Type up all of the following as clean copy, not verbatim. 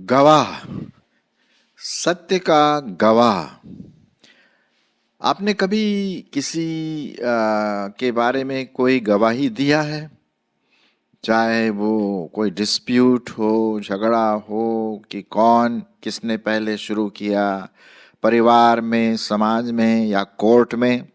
गवाह, सत्य का गवाह। आपने कभी किसी के बारे में कोई गवाही दिया है? चाहे वो कोई डिस्प्यूट हो, झगड़ा हो, कि कौन किसने पहले शुरू किया, परिवार में, समाज में या कोर्ट में।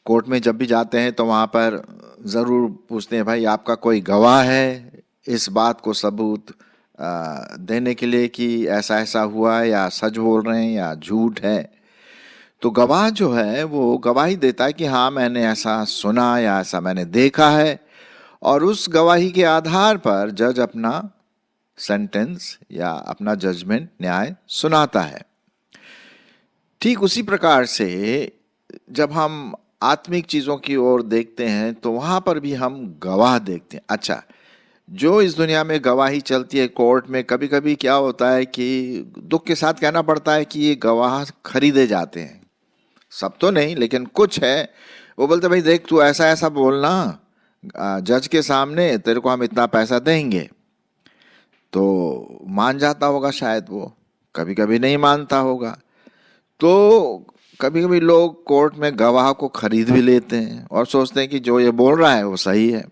कोर्ट में जब भी जाते हैं तो वहाँ पर ज़रूर पूछते हैं, भाई आपका कोई गवाह है इस बात को सबूत देने के लिए कि ऐसा ऐसा हुआ है, या सच बोल रहे हैं या झूठ है। तो गवाह जो है वो गवाही देता है कि हाँ मैंने ऐसा सुना या ऐसा मैंने देखा है, और उस गवाही के आधार पर जज अपना सेंटेंस या अपना जजमेंट, न्याय सुनाता है। ठीक उसी प्रकार से जब हम आत्मिक चीज़ों की ओर देखते हैं तो वहाँ पर भी हम गवाह देखते हैं। अच्छा, जो इस दुनिया में गवाही चलती है कोर्ट में, कभी कभी क्या होता है कि दुख के साथ कहना पड़ता है कि ये गवाह खरीदे जाते हैं। सब तो नहीं, लेकिन कुछ है। वो बोलते भाई देख तू ऐसा ऐसा बोलना जज के सामने, तेरे को हम इतना पैसा देंगे। तो मान जाता होगा शायद वो, कभी कभी नहीं मानता होगा। तो कभी कभी लोग कोर्ट में गवाह को खरीद भी लेते हैं और सोचते हैं कि जो ये बोल रहा है वो सही है।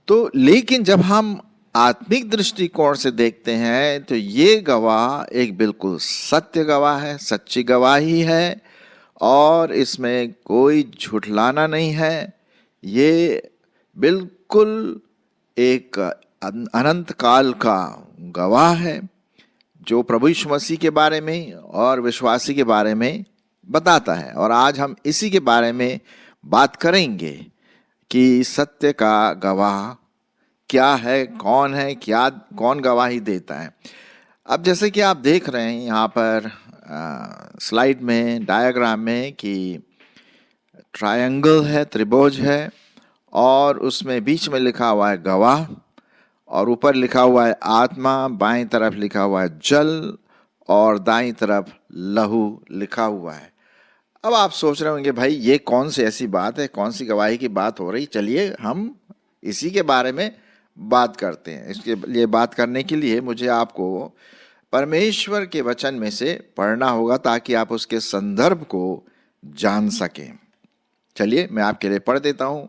तो लेकिन जब हम आत्मिक दृष्टिकोण से देखते हैं तो ये गवाह एक बिल्कुल सत्य गवाह है, सच्ची गवाही है, और इसमें कोई झुठलाना नहीं है। ये बिल्कुल एक अनंत काल का गवाह है जो प्रभु यीशु मसीह के बारे में और विश्वासी के बारे में बताता है। और आज हम इसी के बारे में बात करेंगे कि सत्य का गवाह क्या है, क्या कौन गवाही देता है। अब जैसे कि आप देख रहे हैं यहाँ पर स्लाइड में, डायग्राम में, कि ट्रायंगल है, त्रिभुज है, और उसमें बीच में लिखा हुआ है गवाह, और ऊपर लिखा हुआ है आत्मा, बाएं तरफ लिखा हुआ है जल, और दाईं तरफ लहू लिखा हुआ है। अब आप सोच रहे होंगे भाई ये कौन सी ऐसी बात है, कौन सी गवाही की बात हो रही। चलिए हम इसी के बारे में बात करते हैं। इसके लिए बात करने के लिए मुझे आपको परमेश्वर के वचन में से पढ़ना होगा ताकि आप उसके संदर्भ को जान सकें। चलिए मैं आपके लिए पढ़ देता हूँ।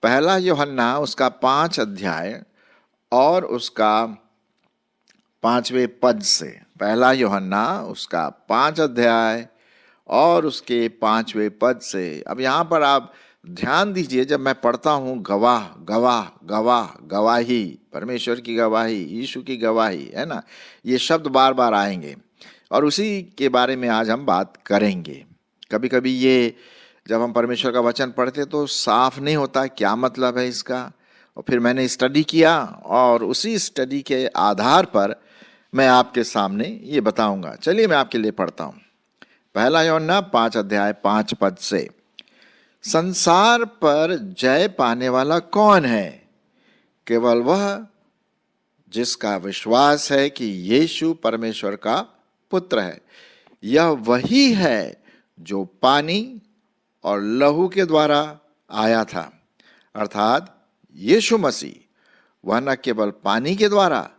पहला यूहन्ना उसका 5 अध्याय और उसका 5वें पद से। पहला यूहन्ना उसका 5 अध्याय और उसके 5वें पद से। अब यहाँ पर आप ध्यान दीजिए, जब मैं पढ़ता हूँ गवाह गवाह गवाह, गवाही, परमेश्वर की गवाही, यीशु की गवाही, है ना, ये शब्द बार बार आएंगे और उसी के बारे में आज हम बात करेंगे। कभी कभी ये जब हम परमेश्वर का वचन पढ़ते तो साफ नहीं होता क्या मतलब है इसका, और फिर मैंने स्टडी किया और उसी स्टडी के आधार पर मैं आपके सामने ये बताऊंगा। चलिए मैं आपके लिए पढ़ता हूँ। पहला यूहन्ना 5 अध्याय 5 पद से। संसार पर जय पाने वाला कौन है? केवल वह जिसका विश्वास है कि यीशु परमेश्वर का पुत्र है। यह वही है जो पानी और लहू के द्वारा आया था, अर्थात यीशु मसीह। वह न केवल पानी के द्वारा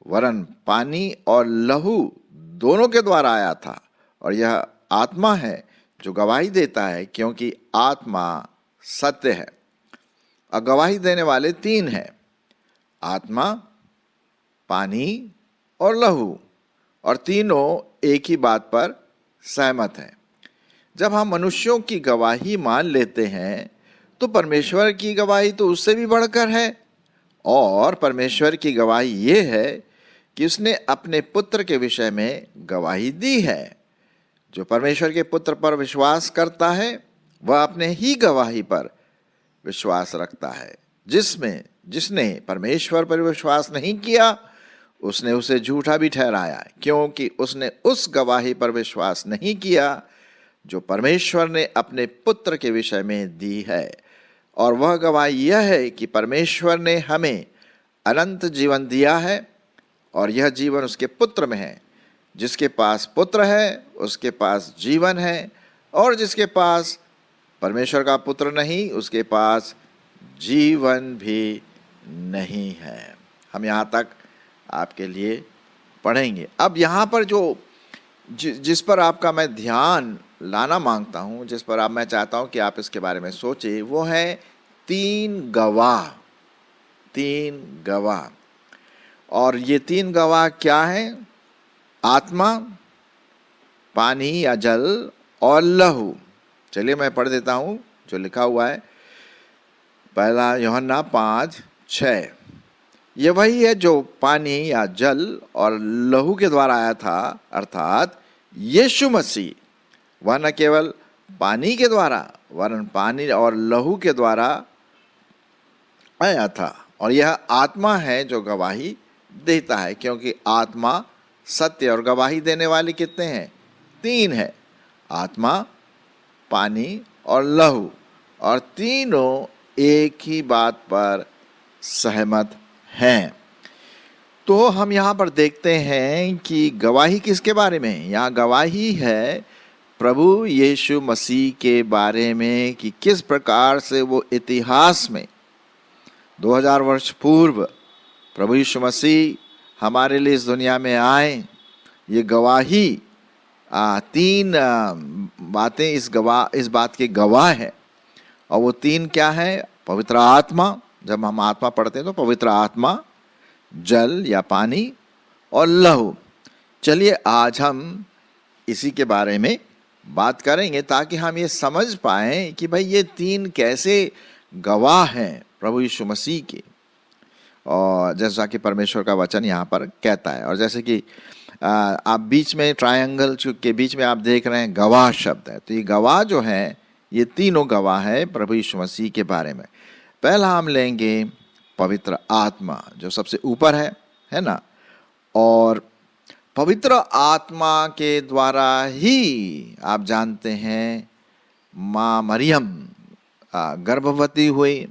वरन पानी और लहू दोनों के द्वारा आया था। और यह आत्मा है जो गवाही देता है, क्योंकि आत्मा सत्य है। और गवाही देने वाले 3 हैं, आत्मा, पानी और लहू, और तीनों एक ही बात पर सहमत हैं। जब हम मनुष्यों की गवाही मान लेते हैं तो परमेश्वर की गवाही तो उससे भी बढ़कर है। और परमेश्वर की गवाही ये है कि उसने अपने पुत्र के विषय में गवाही दी है। जो परमेश्वर के पुत्र पर विश्वास करता है वह अपने ही गवाही पर विश्वास रखता है। जिसने परमेश्वर पर विश्वास नहीं किया उसने उसे झूठा भी ठहराया, क्योंकि उसने उस गवाही पर विश्वास नहीं किया जो परमेश्वर ने अपने पुत्र के विषय में दी है। और वह गवाही यह है कि परमेश्वर ने हमें अनंत जीवन दिया है, और यह जीवन उसके पुत्र में है। जिसके पास पुत्र है उसके पास जीवन है, और जिसके पास परमेश्वर का पुत्र नहीं उसके पास जीवन भी नहीं है। हम यहाँ तक आपके लिए पढ़ेंगे। अब यहाँ पर जिस पर आपका मैं ध्यान लाना मांगता हूँ, जिस पर मैं चाहता हूँ कि आप इसके बारे में सोचें, वो है तीन गवाह। तीन गवाह, और ये तीन गवाह क्या है? आत्मा, पानी या जल और लहू। चलिए मैं पढ़ देता हूँ जो लिखा हुआ है, पहला यूहन्ना 5:6। ये वही है जो पानी या जल और लहू के द्वारा आया था, अर्थात यीशु मसीह। वह न केवल पानी के द्वारा वरन पानी और लहू के द्वारा आया था, और यह आत्मा है जो गवाही देता है, क्योंकि आत्मा सत्य और गवाही देने वाले कितने हैं? तीन है, आत्मा, पानी और लहू, और तीनों एक ही बात पर सहमत हैं। तो हम यहाँ पर देखते हैं कि गवाही किसके बारे में है? यहाँ गवाही है प्रभु यीशु मसीह के बारे में कि किस प्रकार से वो इतिहास में 2000 वर्ष पूर्व प्रभु यीशु मसीह हमारे लिए इस दुनिया में आए। ये गवाही तीन बातें इस बात के गवाह है, और वो तीन क्या है? पवित्र आत्मा, जब हम आत्मा पढ़ते हैं तो पवित्र आत्मा, जल या पानी और लहू। चलिए आज हम इसी के बारे में बात करेंगे ताकि हम ये समझ पाएं कि भाई ये तीन कैसे गवाह हैं प्रभु यीशु मसीह के, और जैसा कि परमेश्वर का वचन यहाँ पर कहता है। और जैसे कि आप बीच में ट्रायंगल के बीच में आप देख रहे हैं गवाह शब्द है, तो ये गवाह जो है ये तीनों गवाह है प्रभु यीशु मसीह के बारे में। पहला हम लेंगे पवित्र आत्मा, जो सबसे ऊपर है ना, और पवित्र आत्मा के द्वारा ही आप जानते हैं माँ मरियम गर्भवती हुई।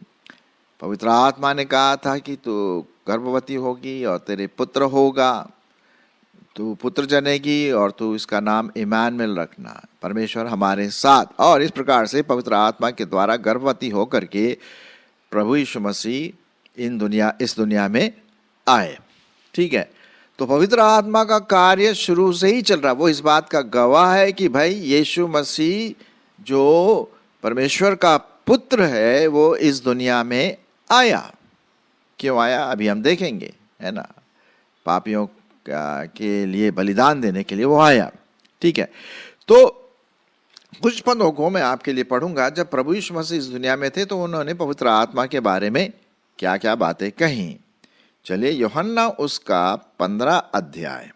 पवित्र आत्मा ने कहा था कि तू गर्भवती होगी और तेरे पुत्र होगा, तू पुत्र जनेगी और तू इसका नाम इमानुएल रखना, परमेश्वर हमारे साथ। और इस प्रकार से पवित्र आत्मा के द्वारा गर्भवती होकर के प्रभु यीशु मसीह इस दुनिया में आए। ठीक है, तो पवित्र आत्मा का कार्य शुरू से ही चल रहा। वो इस बात का गवाह है कि भाई यीशु मसीह जो परमेश्वर का पुत्र है वो इस दुनिया में आया। क्यों आया अभी हम देखेंगे, है ना, पापियों के लिए बलिदान देने के लिए वो आया। ठीक है, तो कुछ पदों को मैं आपके लिए पढ़ूंगा। जब प्रभु यीशु मसीह इस दुनिया में थे तो उन्होंने पवित्र आत्मा के बारे में क्या क्या बातें कही। चलिए यूहन्ना उसका 15 अध्याय,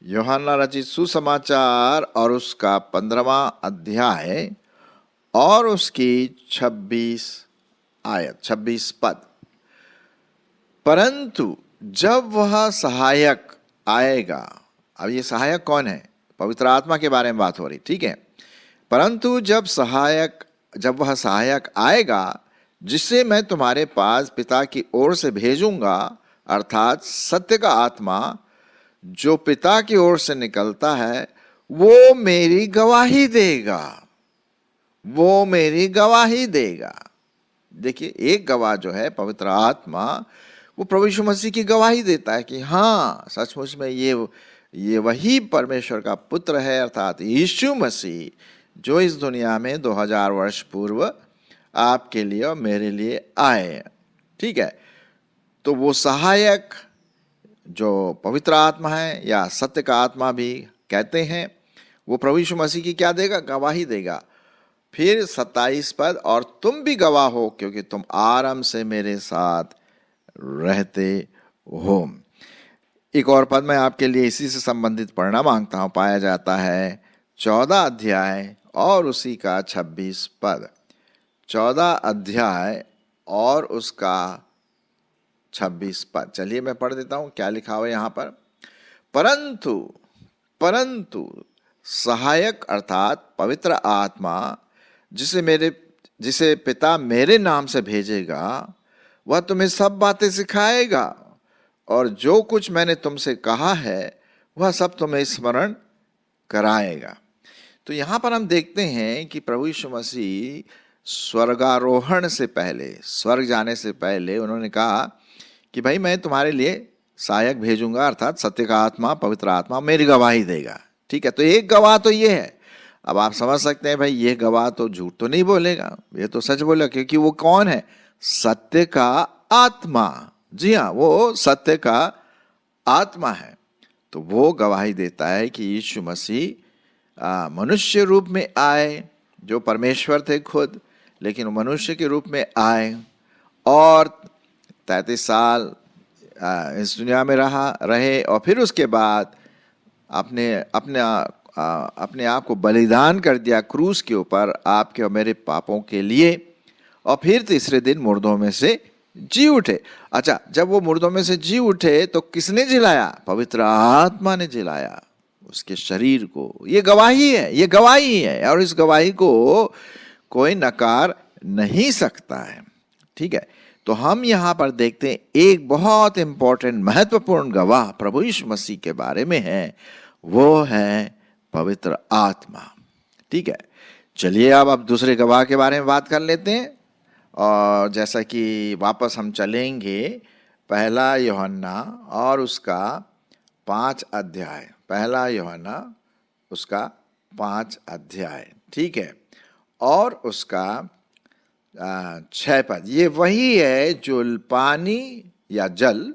यूहन्ना रचित सुसमाचार और उसका 15वां अध्याय और उसकी 26 पद। परंतु जब वह सहायक आएगा, अब ये सहायक कौन है? पवित्र आत्मा के बारे में बात हो रही, ठीक है। परंतु जब वह सहायक आएगा जिसे मैं तुम्हारे पास पिता की ओर से भेजूंगा, अर्थात सत्य का आत्मा जो पिता की ओर से निकलता है, वो मेरी गवाही देगा। वो मेरी गवाही देगा। देखिए, एक गवाह जो है पवित्र आत्मा, वो प्रभु यीशु मसीह की गवाही देता है कि हाँ सचमुच में ये वही परमेश्वर का पुत्र है, अर्थात यीशु मसीह जो इस दुनिया में 2000 वर्ष पूर्व आपके लिए और मेरे लिए आए। ठीक है, तो वो सहायक जो पवित्र आत्मा है या सत्य का आत्मा भी कहते हैं, वो प्रभु यीशु मसीह की क्या देगा? गवाही देगा। फिर 27 पद, और तुम भी गवाह हो क्योंकि तुम आरंभ से मेरे साथ रहते हो। एक और पद मैं आपके लिए इसी से संबंधित पढ़ना मांगता हूं, पाया जाता है 14 अध्याय और उसी का 26 पद। 14 अध्याय और उसका 26 पद। चलिए मैं पढ़ देता हूं क्या लिखा हुआ है यहां पर। परंतु सहायक अर्थात पवित्र आत्मा जिसे पिता मेरे नाम से भेजेगा, वह तुम्हें सब बातें सिखाएगा और जो कुछ मैंने तुमसे कहा है वह सब तुम्हें स्मरण कराएगा। तो यहाँ पर हम देखते हैं कि प्रभु यीशु मसीह स्वर्गारोहण से पहले, स्वर्ग जाने से पहले उन्होंने कहा कि भाई मैं तुम्हारे लिए सहायक भेजूंगा, अर्थात सत्य का आत्मा, पवित्र आत्मा मेरी गवाही देगा। ठीक है, तो एक गवाह तो ये है। अब आप समझ सकते हैं भाई, ये गवाह तो झूठ तो नहीं बोलेगा, ये तो सच बोलेगा, क्योंकि वो कौन है? सत्य का आत्मा। जी हाँ, वो सत्य का आत्मा है। तो वो गवाही देता है कि यीशु मसीह मनुष्य रूप में आए, जो परमेश्वर थे खुद, लेकिन मनुष्य के रूप में आए और 33 साल इस दुनिया में रहे, और फिर उसके बाद अपने अपने आप को बलिदान कर दिया क्रूस के ऊपर आपके और मेरे पापों के लिए, और फिर तीसरे दिन मुर्दों में से जी उठे। अच्छा, जब वो मुर्दों में से जी उठे तो किसने जिलाया? पवित्र आत्मा ने जिलाया उसके शरीर को। ये गवाही है, ये गवाही है, और इस गवाही को कोई नकार नहीं सकता है। ठीक है, तो हम यहां पर देखते हैं एक बहुत इंपॉर्टेंट, महत्वपूर्ण गवाह प्रभु यीशु मसीह के बारे में है, वो है पवित्र आत्मा। ठीक है, चलिए अब दूसरे गवाह के बारे में बात कर लेते हैं। और जैसा कि वापस हम चलेंगे पहला यूहन्ना और उसका 5 अध्याय, पहला यूहन्ना उसका 5 अध्याय, ठीक है, और उसका 6 पद। ये वही है जो पानी या जल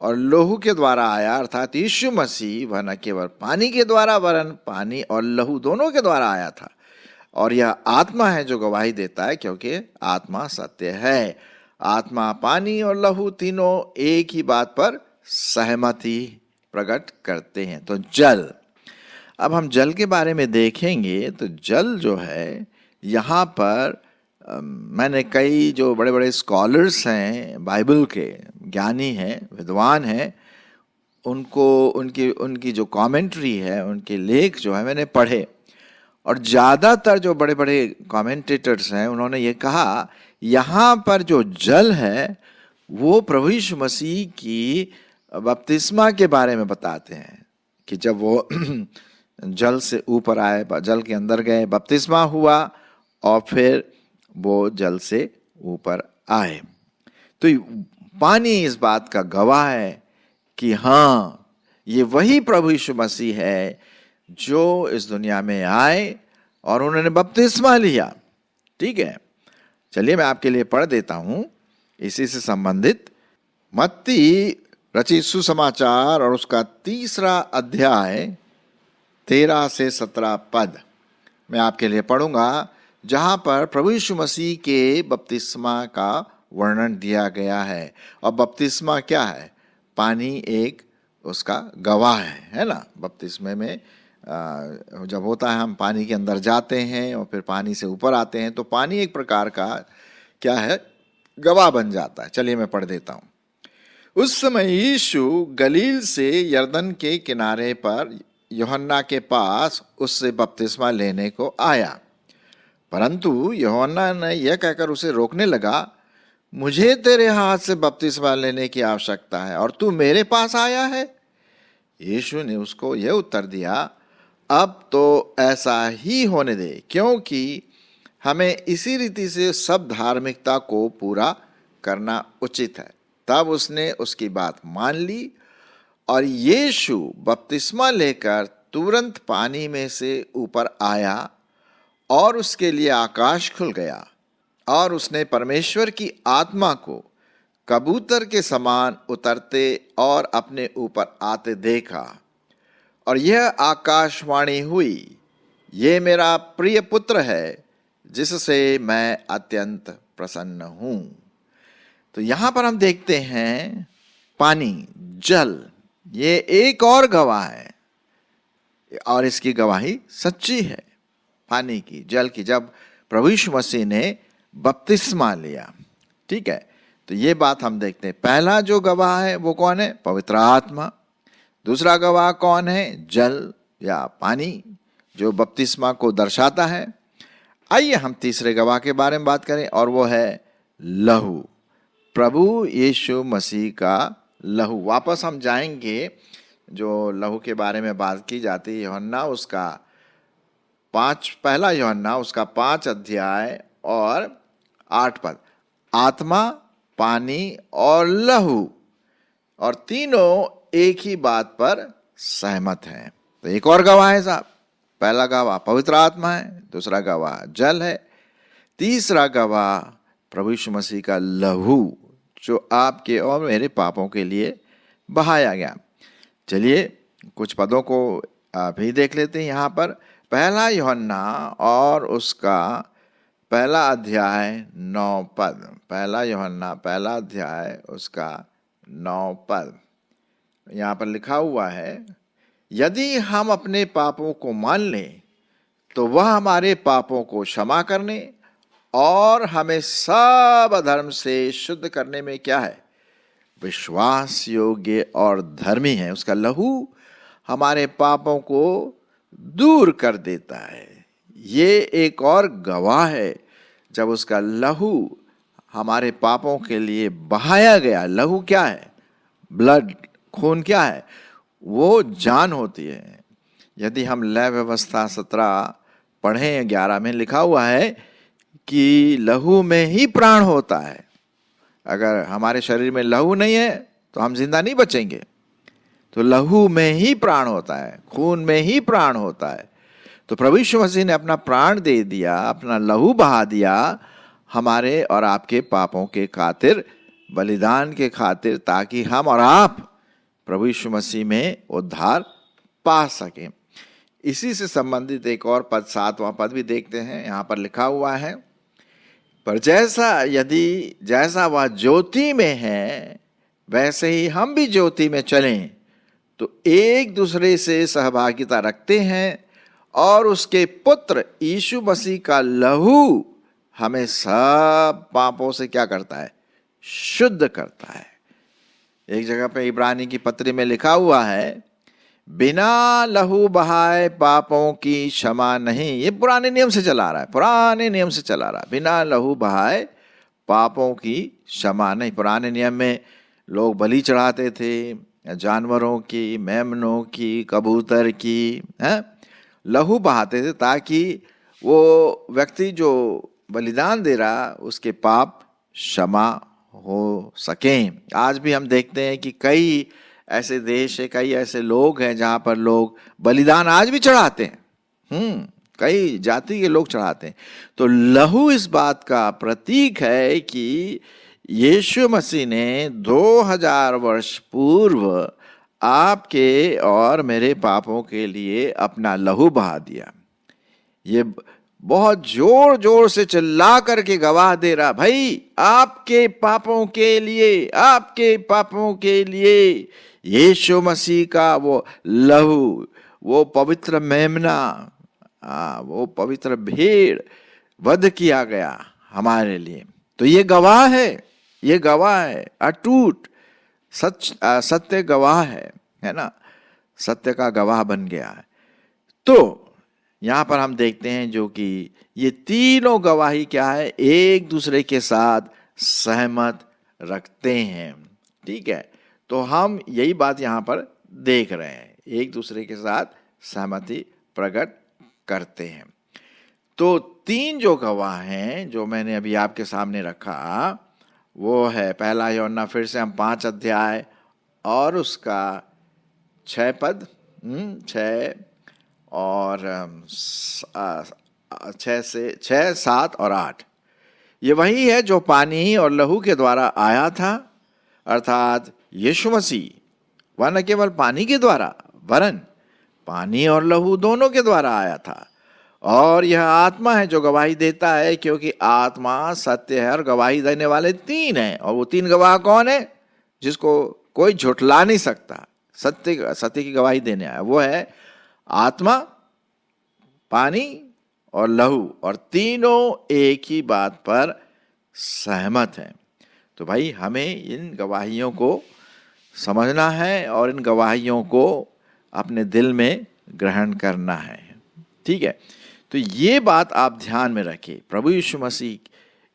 और लहू के द्वारा आया, अर्थात यीशु मसीह वह न केवल पानी के द्वारा वरन पानी और लहू दोनों के द्वारा आया था। और यह आत्मा है जो गवाही देता है, क्योंकि आत्मा सत्य है। आत्मा, पानी और लहू तीनों एक ही बात पर सहमति प्रकट करते हैं। तो जल, अब हम जल के बारे में देखेंगे तो जल जो है यहाँ पर मैंने कई जो बड़े बड़े स्कॉलर्स हैं, बाइबल के ज्ञानी हैं, विद्वान हैं, उनकी जो कमेंट्री है, उनके लेख जो है मैंने पढ़े, और ज़्यादातर जो बड़े बड़े कमेंटेटर्स हैं उन्होंने ये कहा यहाँ पर जो जल है वो प्रभु यीशु मसीह की बपतिस्मा के बारे में बताते हैं कि जब वो जल से ऊपर आए, जल के अंदर गए, बपतिस्मा हुआ और फिर वो जल से ऊपर आए। तो पानी इस बात का गवाह है कि हाँ, ये वही प्रभु यीशु मसीह है जो इस दुनिया में आए और उन्होंने बपतिस्मा लिया। ठीक है, चलिए मैं आपके लिए पढ़ देता हूं इसी से संबंधित मत्ती रचित सुसमाचार और उसका 3 अध्याय 13 से 17 पद मैं आपके लिए पढ़ूंगा, जहां पर प्रभु यीशु मसीह के बपतिस्मा का वर्णन दिया गया है। और बपतिस्मा क्या है? पानी एक उसका गवाह है ना। बपतिस्मे में जब होता है, हम पानी के अंदर जाते हैं और फिर पानी से ऊपर आते हैं, तो पानी एक प्रकार का क्या है? गवाह बन जाता है। चलिए मैं पढ़ देता हूं। उस समय यीशु गलील से यरदन के किनारे पर यूहन्ना के पास उससे बपतिस्मा लेने को आया, परंतु यूहन्ना ने यह कहकर उसे रोकने लगा, मुझे तेरे हाथ से बपतिस्मा लेने की आवश्यकता है और तू मेरे पास आया है। यीशु ने उसको यह उत्तर दिया, अब तो ऐसा ही होने दे, क्योंकि हमें इसी रीति से सब धार्मिकता को पूरा करना उचित है। तब उसने उसकी बात मान ली और यीशु बपतिस्मा लेकर तुरंत पानी में से ऊपर आया और उसके लिए आकाश खुल गया और उसने परमेश्वर की आत्मा को कबूतर के समान उतरते और अपने ऊपर आते देखा, और यह आकाशवाणी हुई, ये मेरा प्रिय पुत्र है जिससे मैं अत्यंत प्रसन्न हूं। तो यहां पर हम देखते हैं पानी, जल, ये एक और गवाह है और इसकी गवाही सच्ची है, पानी की, जल की, जब प्रभु यीशु मसीह ने बपतिस्मा लिया। ठीक है, तो ये बात हम देखते हैं। पहला जो गवाह है वो कौन है? पवित्र आत्मा। दूसरा गवाह कौन है? जल या पानी, जो बपतिस्मा को दर्शाता है। आइए हम तीसरे गवाह के बारे में बात करें, और वो है लहू, प्रभु यीशु मसीह का लहू। वापस हम जाएंगे, जो लहू के बारे में बात की जाती है, यूहन्ना उसका पहला यूहन्ना उसका 5 अध्याय और 8 पद। आत्मा, पानी और लहू, और तीनों एक ही बात पर सहमत हैं। तो एक और गवाह है साहब। पहला गवाह पवित्र आत्मा है, दूसरा गवाह जल है, तीसरा गवाह प्रभु यीशु मसीह का लहू जो आपके और मेरे पापों के लिए बहाया गया। चलिए कुछ पदों को भी देख लेते हैं यहाँ पर। पहला यूहन्ना और उसका पहला अध्याय 9 पद। पहला यूहन्ना पहला अध्याय उसका 9 पद। यहाँ पर लिखा हुआ है, यदि हम अपने पापों को मान लें तो वह हमारे पापों को क्षमा करने और हमें सब अधर्म से शुद्ध करने में क्या है, विश्वास योग्य और धर्मी है। उसका लहू हमारे पापों को दूर कर देता है। ये एक और गवाह है। जब उसका लहू हमारे पापों के लिए बहाया गया, लहू क्या है, ब्लड, खून क्या है, वो जान होती है। यदि हम लय व्यवस्था 17 पढ़ें 11 में लिखा हुआ है कि लहू में ही प्राण होता है। अगर हमारे शरीर में लहू नहीं है तो हम जिंदा नहीं बचेंगे। तो लहू में ही प्राण होता है, खून में ही प्राण होता है। तो प्रभु यीशु मसीह ने अपना प्राण दे दिया, अपना लहू बहा दिया हमारे और आपके पापों के खातिर, बलिदान के खातिर, ताकि हम और आप प्रभु यीशु मसीह में उद्धार पा सकें। इसी से संबंधित एक और पद 7वां पद भी देखते हैं। यहाँ पर लिखा हुआ है, पर जैसा वह ज्योति में है वैसे ही हम भी ज्योति में चलें तो एक दूसरे से सहभागिता रखते हैं और उसके पुत्र यीशु मसीह का लहू हमें सब पापों से क्या करता है, शुद्ध करता है। एक जगह पे इब्रानी की पत्री में लिखा हुआ है, बिना लहू बहाए पापों की क्षमा नहीं। ये पुराने नियम से चला रहा है, पुराने नियम से चला रहा है। बिना लहू बहाए पापों की क्षमा नहीं। पुराने नियम में लोग बलि चढ़ाते थे, जानवरों की, मेमनों की, कबूतर की, लहू बहाते थे ताकि वो व्यक्ति जो बलिदान दे रहा उसके पाप क्षमा हो सकें। आज भी हम देखते हैं कि कई ऐसे देश है, कई ऐसे लोग हैं जहां पर लोग बलिदान आज भी चढ़ाते हैं। कई जाति के लोग चढ़ाते हैं। तो लहू इस बात का प्रतीक है कि यीशु मसीह ने 2000 वर्ष पूर्व आपके और मेरे पापों के लिए अपना लहू बहा दिया। ये बहुत जोर जोर से चिल्ला करके गवाह दे रहा, भाई आपके पापों के लिए, आपके पापों के लिए यीशु मसीह का वो लहू, वो पवित्र मेमना, वो पवित्र भेड़ वध किया गया हमारे लिए। तो ये गवाह है, ये गवाह है, अटूट सत्य गवाह है ना, सत्य का गवाह बन गया है। तो यहाँ पर हम देखते हैं जो कि ये तीनों गवाही क्या है, एक दूसरे के साथ सहमत रखते हैं। ठीक है, तो हम यही बात यहाँ पर देख रहे हैं, एक दूसरे के साथ सहमति प्रकट करते हैं। तो 3 जो गवाह हैं जो मैंने अभी आपके सामने रखा, वो है पहला यूहन्ना, फिर से हम 5 अध्याय और उसका 6 पद, 6 और 6, 7 और 8। ये वही है जो पानी और लहू के द्वारा आया था, अर्थात यीशु मसीह, वह न केवल पानी के द्वारा वरन पानी और लहू दोनों के द्वारा आया था। और यह आत्मा है जो गवाही देता है, क्योंकि आत्मा सत्य है और गवाही देने वाले 3 हैं। और वो 3 गवाह कौन है जिसको कोई झुठला नहीं सकता, सत्य की गवाही देने आया, वो है आत्मा, पानी और लहू, और तीनों एक ही बात पर सहमत हैं। तो भाई हमें इन गवाहियों को समझना है और इन गवाहियों को अपने दिल में ग्रहण करना है। ठीक है, तो ये बात आप ध्यान में रखिए। प्रभु यीशु मसीह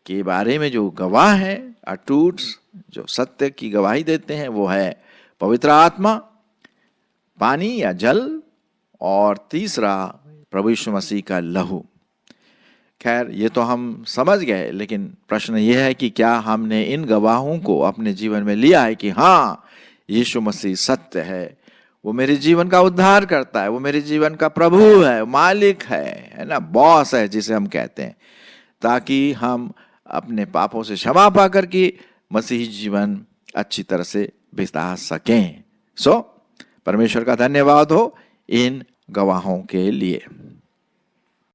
के बारे में जो गवाह है, अटूट जो सत्य की गवाही देते हैं, वो है पवित्र आत्मा, पानी या जल, और तीसरा प्रभु यीशु मसीह का लहू। खैर ये तो हम समझ गए, लेकिन प्रश्न ये है कि क्या हमने इन गवाहों को अपने जीवन में लिया है कि हाँ, यीशु मसीह सत्य है, वो मेरे जीवन का उद्धार करता है, वो मेरे जीवन का प्रभु है, मालिक है ना, बॉस है जिसे हम कहते हैं, ताकि हम अपने पापों से क्षमा पाकर के मसीही जीवन अच्छी तरह से बिता सकें। परमेश्वर का धन्यवाद हो इन गवाहों के लिए।